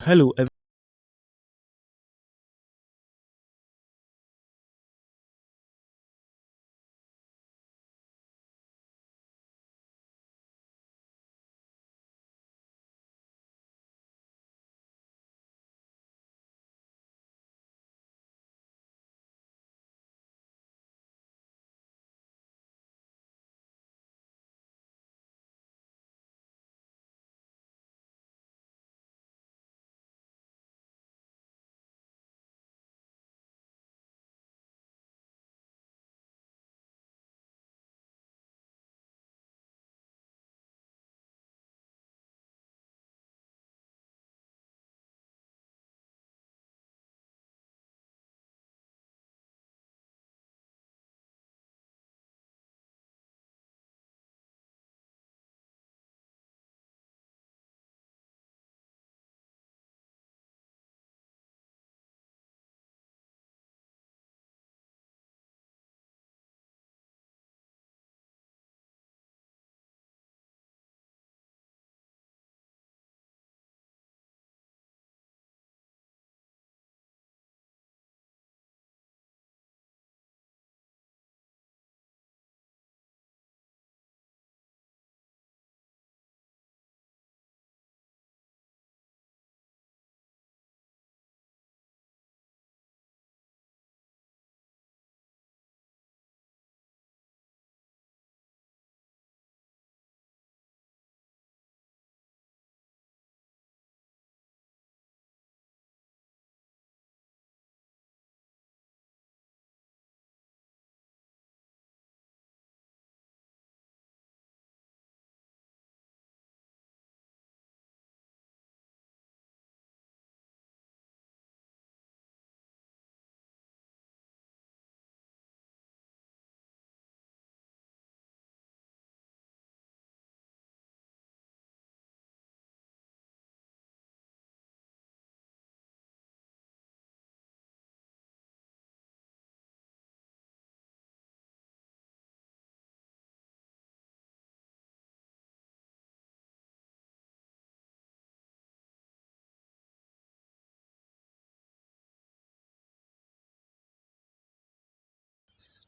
Hello,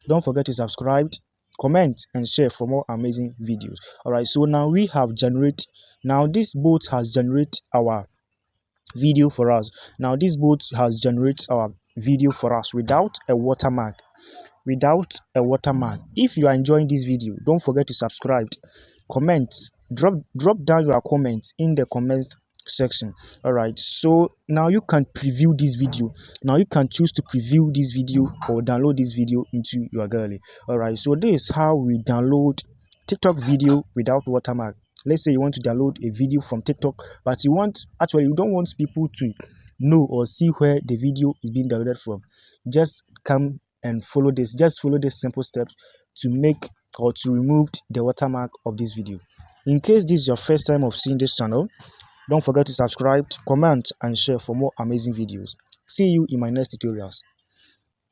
don't forget to subscribe, comment, and share for more amazing videos. All right, so now we have generate. Now this bot has generate our video for us. Now this bot has generated our video for us without a watermark. If you are enjoying this video, don't forget to subscribe, comment, drop down your comments in the comments section. All right, so now you can preview this video. Now you can choose to preview this video or download this video into your gallery. All right, so this is how we download TikTok video without watermark. Let's say you want to download a video from TikTok, but you don't want people to know or see where the video is being downloaded from. Just come and follow this. Just follow this simple steps to make or to remove the watermark of this video. In case this is your first time of seeing this channel, don't forget to subscribe, comment, and share for more amazing videos. See you in my next tutorials.